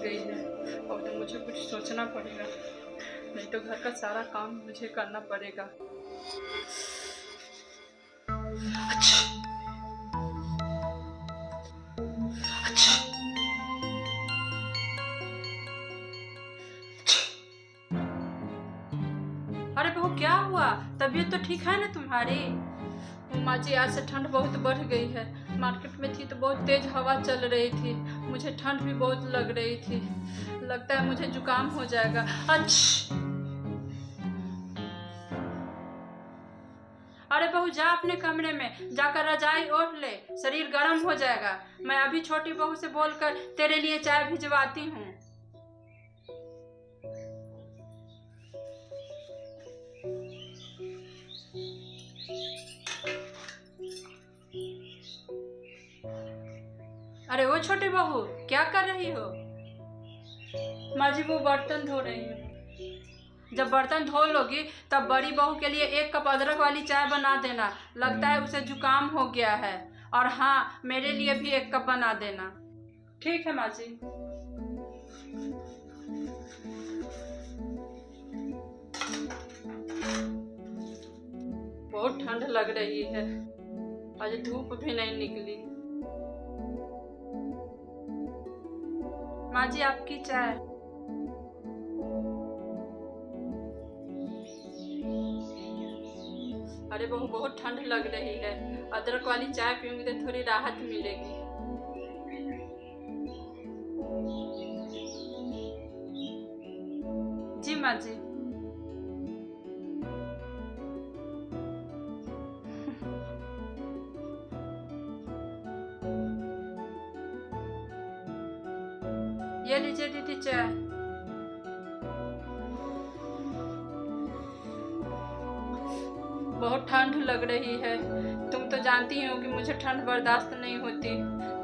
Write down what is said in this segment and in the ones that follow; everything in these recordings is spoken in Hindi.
गई है। और तो मुझे कुछ सोचना पड़ेगा, नहीं तो घर का सारा काम मुझे करना पड़ेगा। अच्छा, अच्छा, अरे बहू क्या हुआ? तबीयत तो ठीक है ना तुम्हारी? माँ जी आज से ठंड बहुत बढ़ गई है। मार्केट में थी तो बहुत तेज हवा चल रही थी, मुझे ठंड भी बहुत लग रही थी। लगता है मुझे जुकाम हो जाएगा। अच्छा, अरे बहू जा अपने कमरे में जाकर रजाई ओढ़ ले, शरीर गर्म हो जाएगा। मैं अभी छोटी बहू से बोलकर तेरे लिए चाय भिजवाती हूँ। अरे वो छोटी बहू क्या कर रही हो? माँ जी वो बर्तन धो रही हूँ। जब बर्तन धो लोगी तब बड़ी बहू के लिए 1 कप अदरक वाली चाय बना देना, लगता है उसे जुकाम हो गया है। और हाँ, मेरे लिए भी 1 कप बना देना। ठीक है माँ जी। बहुत ठंड लग रही है, आज धूप भी नहीं निकली। माँ जी आपकी चाय। अरे बहू बहुत ठंड लग रही है, अदरक वाली चाय पीऊंगी तो थोड़ी राहत मिलेगी। जी माँ जी। ये लीजिए दीदी चाय। बहुत ठंड लग रही है, तुम तो जानती हो कि मुझे ठंड बर्दाश्त नहीं होती।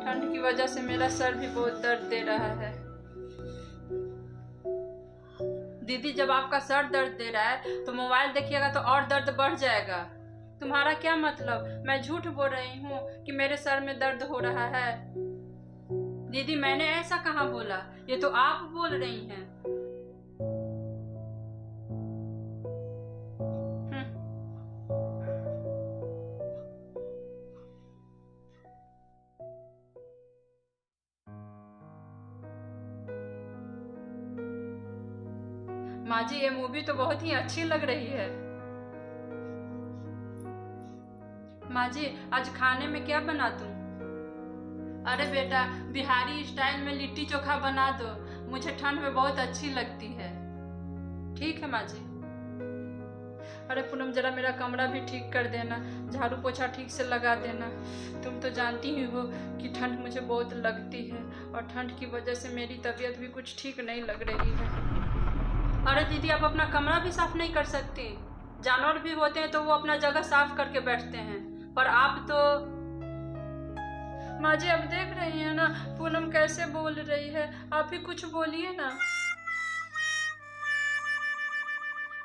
ठंड की वजह से मेरा सर भी बहुत दर्द दे रहा है। दीदी जब आपका सर दर्द दे रहा है तो मोबाइल देखिएगा तो और दर्द बढ़ जाएगा। तुम्हारा क्या मतलब? मैं झूठ बोल रही हूँ कि मेरे सर में दर्द हो रहा है? दीदी मैंने ऐसा कहाँ बोला, ये तो आप बोल रही हैं। माँ जी ये मूवी तो बहुत ही अच्छी लग रही है। माँ जी आज खाने में क्या बना दूँ? अरे बेटा बिहारी स्टाइल में लिट्टी चोखा बना दो, मुझे ठंड में बहुत अच्छी लगती है। ठीक है माँ जी। अरे पूनम जरा मेरा कमरा भी ठीक कर देना, झाड़ू पोछा ठीक से लगा देना। तुम तो जानती ही हो कि ठंड मुझे बहुत लगती है और ठंड की वजह से मेरी तबीयत भी कुछ ठीक नहीं लग रही है। अरे दीदी आप अपना कमरा भी साफ नहीं कर सकती? जानवर भी होते हैं तो वो अपना जगह साफ करके बैठते हैं, पर आप तो। माँ जी अब देख रही है ना पूनम कैसे बोल रही है, आप ही कुछ बोलिए ना।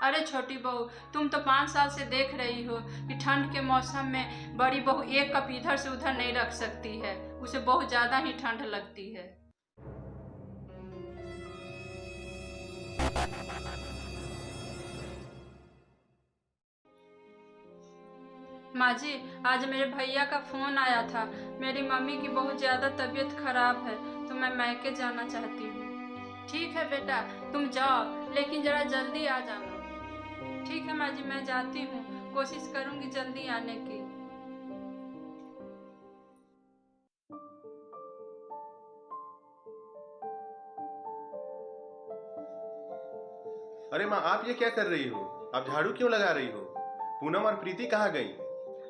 अरे छोटी बहू तुम तो 5 साल से देख रही हो कि ठंड के मौसम में बड़ी बहू 1 कप इधर से उधर नहीं रख सकती है, उसे बहुत ज्यादा ही ठंड लगती है। माँ जी आज मेरे भैया का फोन आया था, मेरी मम्मी की बहुत ज्यादा तबीयत खराब है तो मैं मैके जाना चाहती हूँ। ठीक है बेटा तुम जाओ, लेकिन जरा जल्दी आ जाना। ठीक है माँ जी मैं जाती हूँ, कोशिश करूँगी जल्दी आने की। अरे माँ आप ये क्या कर रही हो? आप झाड़ू क्यों लगा रही हो? पूनम और प्रीति कहाँ गई?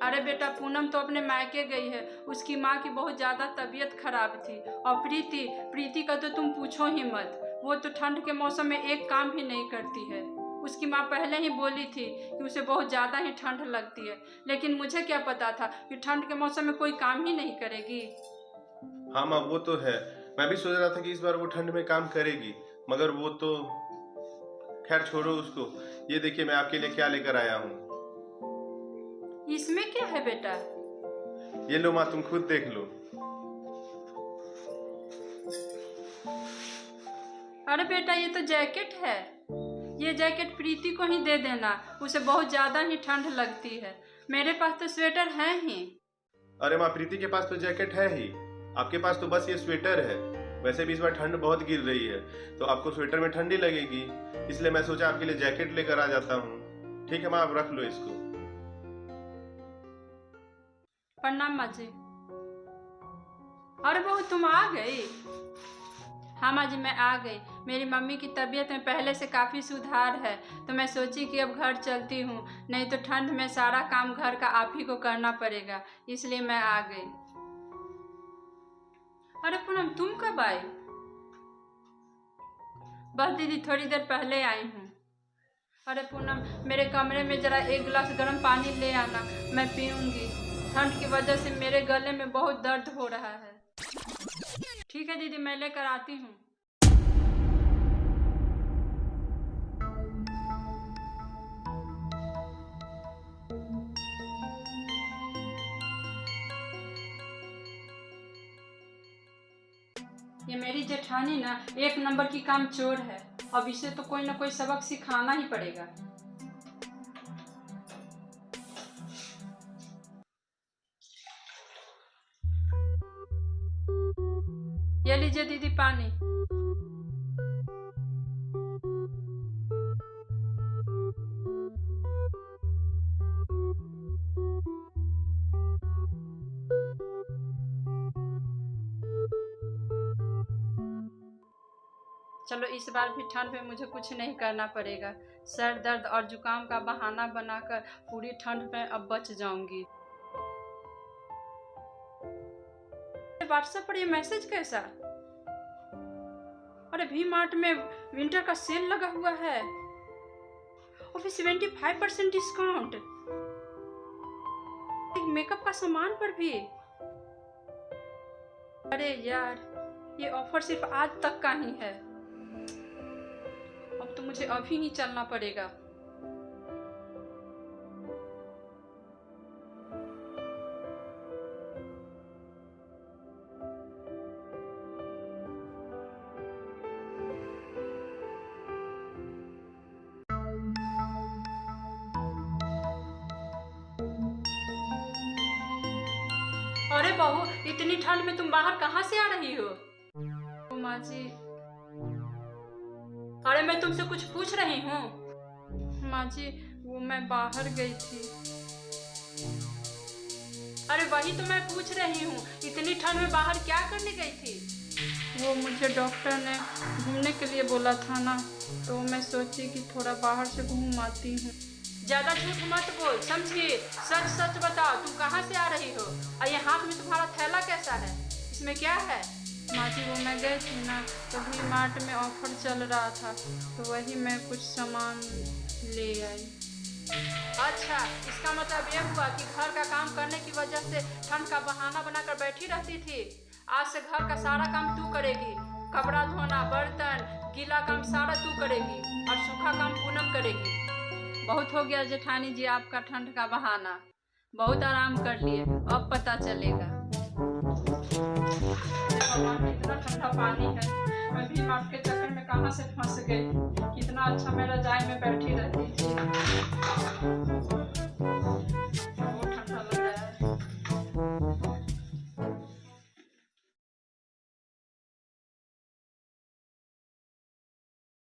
अरे बेटा पूनम तो अपने मायके गई है, उसकी माँ की बहुत ज़्यादा तबीयत खराब थी। और प्रीति प्रीति का तो तुम पूछो ही मत, वो तो ठंड के मौसम में एक काम भी नहीं करती है। उसकी माँ पहले ही बोली थी कि उसे बहुत ज़्यादा ही ठंड लगती है, लेकिन मुझे क्या पता था कि ठंड के मौसम में कोई काम ही नहीं करेगी। हाँ माँ वो तो है, मैं भी सोच रहा था कि इस बार वो ठंड में काम करेगी, मगर वो तो खैर छोड़ो उसको। ये देखिए मैं आपके लिए क्या लेकर आया हूँ। इसमें क्या है बेटा? ये लो माँ तुम खुद देख लो। अरे बेटा ये तो जैकेट है, ये जैकेट प्रीति को ही दे देना, उसे बहुत ज़्यादा ही ठंड लगती है। मेरे पास तो स्वेटर है ही। अरे माँ, प्रीति के पास तो जैकेट है ही, आपके पास तो बस ये स्वेटर है। वैसे भी इस बार ठंड बहुत गिर रही है, तो आपको स्वेटर में ठंडी लगेगी, इसलिए मैं सोचा आपके लिए जैकेट लेकर आ जाता हूँ। ठीक है माँ, आप रख लो इसको। प्रणाम माँ जी। अरे बहू तुम आ गई? हाँ माँ जी, मैं आ गई। मेरी मम्मी की तबीयत में पहले से काफ़ी सुधार है, तो मैं सोची कि अब घर चलती हूँ, नहीं तो ठंड में सारा काम घर का आप ही को करना पड़ेगा, इसलिए मैं आ गई। अरे पूनम तुम कब आई? बस दीदी थोड़ी देर पहले आई हूँ। अरे पूनम मेरे कमरे में जरा एक गिलास गर्म पानी ले आना, मैं पीऊँगी। ठंड की वजह से मेरे गले में बहुत दर्द हो रहा है। ठीक है दीदी, मैं लेकर आती हूँ। ये मेरी जेठानी ना एक नंबर की काम चोर है, अब इसे तो कोई ना कोई सबक सिखाना ही पड़ेगा। ये लीजिए दीदी पानी। चलो इस बार भी ठंड में मुझे कुछ नहीं करना पड़ेगा। सर दर्द और जुकाम का बहाना बनाकर पूरी ठंड में अब बच जाऊंगी। व्हाट्सएप पर ये मैसेज कैसा? अरे वी मार्ट में विंटर का सेल लगा हुआ है और फिर 75% डिस्काउंट, मेकअप का सामान पर भी। अरे यार ये ऑफर सिर्फ आज तक का ही है, अब तो मुझे अभी ही चलना पड़ेगा। अरे बहू इतनी ठंड में तुम बाहर कहाँ से आ रही हो? माँ जी, अरे मैं तुमसे कुछ पूछ रही हूँ। माँ जी वो मैं बाहर गई थी। अरे वही तो मैं पूछ रही हूँ, इतनी ठंड में बाहर क्या करने गई थी? वो मुझे डॉक्टर ने घूमने के लिए बोला था ना, तो मैं सोची कि थोड़ा बाहर से घूम आती हूँ। ज्यादा झूठ मत बोल, समझी? सच सच बताओ, तुम कहाँ से आ रही हो और ये हाथ में तुम्हारा थैला कैसा है, इसमें क्या है? माँ जी वो मैं गई थी ना, तो वी मार्ट में ऑफर चल रहा था, तो वही मैं कुछ सामान ले आई। अच्छा इसका मतलब ये हुआ कि घर का काम करने की वजह से ठंड का बहाना बनाकर बैठी रहती थी। आज से घर का सारा काम तू करेगी, कपड़ा धोना, बर्तन, गीला काम सारा तू करेगी और सूखा काम पूनम करेगी। बहुत हो गया जेठानी जी आपका ठंड का बहाना, बहुत आराम कर लिए, अब पता चलेगा। कितना ठंडा पानी है, मैं भी मार्ट के चक्कर में कहाँ से फंस गई। कितना अच्छा मैं रजाई में बैठी रहती थी।